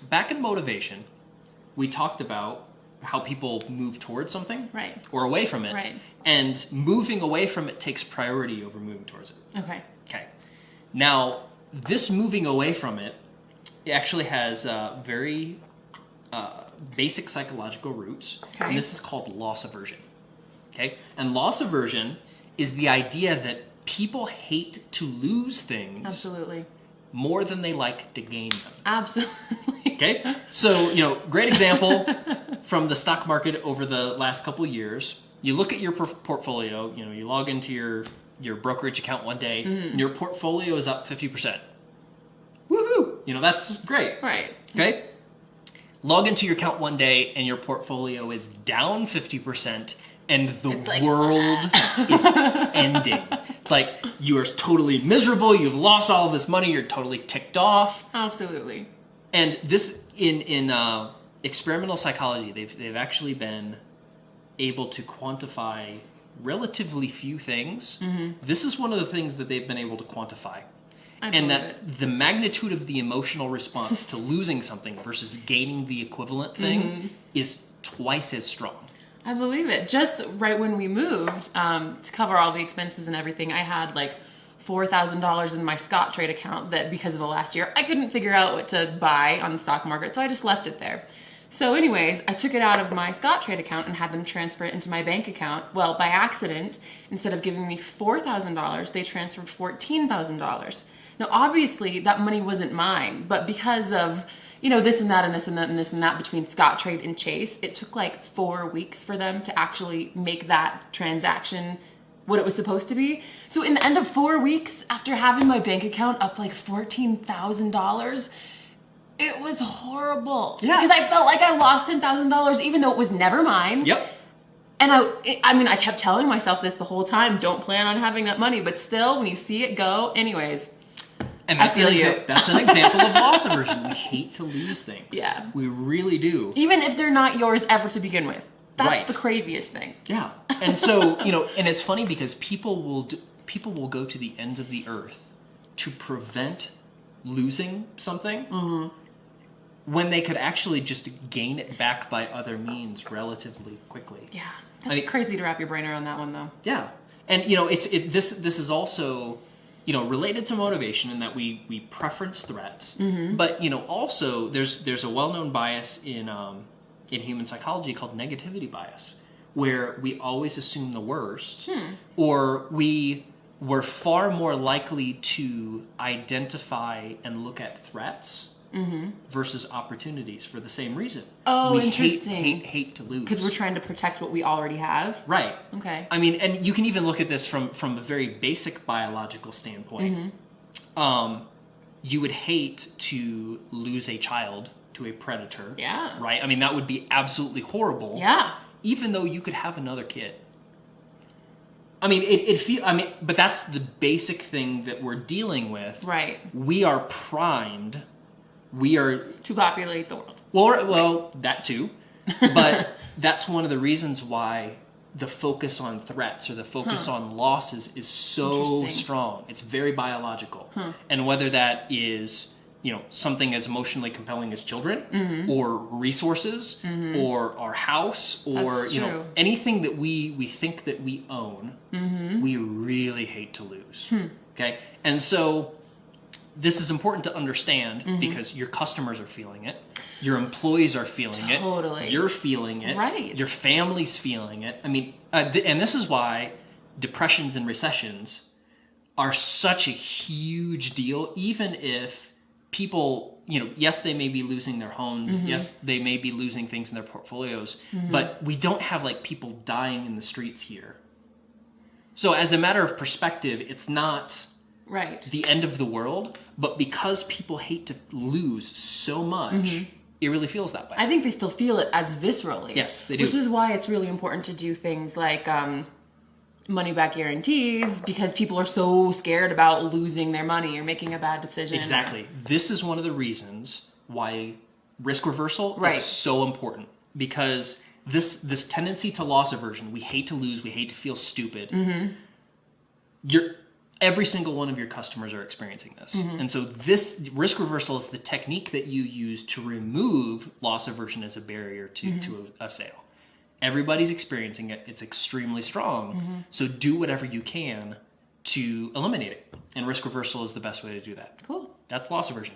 back in motivation, we talked about how people move towards something right. or away from it. Right. And moving away from it takes priority over moving towards it. Okay. Okay. Now, this moving away from it actually has very basic psychological roots. Okay. And this is called loss aversion. Okay? And loss aversion is the idea that people hate to lose things Absolutely. more than they like to gain them. Absolutely. Okay? So, great example from the stock market over the last couple of years. You look at your portfolio, you log into your brokerage account one day, and your portfolio is up 50%. Woohoo! That's great. Right. Okay? Log into your account one day, and your portfolio is down 50%, and the world is ending. It's like you are totally miserable, you've lost all of this money, you're totally ticked off. Absolutely. And this, in experimental psychology, they've actually been able to quantify relatively few things. This is one of the things that they've been able to quantify. And that the magnitude of the emotional response to losing something versus gaining the equivalent thing is twice as strong. I believe it. Just right when we moved, to cover all the expenses and everything, I had like $4,000 in my Scottrade account that because of the last year, I couldn't figure out what to buy on the stock market, so I just left it there. So anyways, I took it out of my Scottrade account and had them transfer it into my bank account. Well, by accident, instead of giving me $4,000, they transferred $14,000. Now, obviously, that money wasn't mine, but because of, this and that and this and that and this and that between Scottrade and Chase, it took like 4 weeks for them to actually make that transaction what it was supposed to be. So in the end of 4 weeks, after having my bank account up like $14,000, it was horrible. Yeah. Because I felt like I lost $10,000 even though it was never mine. Yep. And I kept telling myself this the whole time, don't plan on having that money, but still, when you see it go, anyways. And that's that's an example of loss aversion. We hate to lose things. Yeah. We really do. Even if they're not yours ever to begin with. That's Right. the craziest thing. Yeah. And so, and it's funny because people will go to the ends of the earth to prevent losing something when they could actually just gain it back by other means relatively quickly. Yeah. That's crazy to wrap your brain around that one, though. Yeah. And, this is also, related to motivation in that we preference threats. But, also there's a well-known bias in human psychology called negativity bias, where we always assume the worst, or we're far more likely to identify and look at threats versus opportunities for the same reason. Oh, we interesting. hate to lose. Because we're trying to protect what we already have. Right. Okay. I mean, and you can even look at this from a very basic biological standpoint. You would hate to lose a child to a predator. Yeah. Right? I mean, that would be absolutely horrible. Yeah. Even though you could have another kid. I mean, but that's the basic thing that we're dealing with. Right. We are primed. We are To populate the world. well, that too. But that's one of the reasons why the focus on threats or the focus on losses is so strong. It's very biological. And whether that is, something as emotionally compelling as children or resources or our house or, That's true. anything that we think that we own, we really hate to lose. Okay? And so this is important to understand because your customers are feeling it. Your employees are feeling it. Totally. You're feeling it. Right. Your family's feeling it. I mean, and this is why depressions and recessions are such a huge deal, even if people, yes, they may be losing their homes. Yes, they may be losing things in their portfolios, but we don't have like people dying in the streets here. So as a matter of perspective, it's not the end of the world, but because people hate to lose so much, it really feels that way. I think they still feel it as viscerally. Yes, they do. Which is why it's really important to do things like money back guarantees, because people are so scared about losing their money or making a bad decision. Exactly. This is one of the reasons why risk reversal is so important, because this tendency to loss aversion, we hate to lose, we hate to feel stupid. every single one of your customers are experiencing this. And so this risk reversal is the technique that you use to remove loss aversion as a barrier to a sale. Everybody's experiencing it. It's extremely strong. So do whatever you can to eliminate it. And risk reversal is the best way to do that. Cool. That's loss aversion.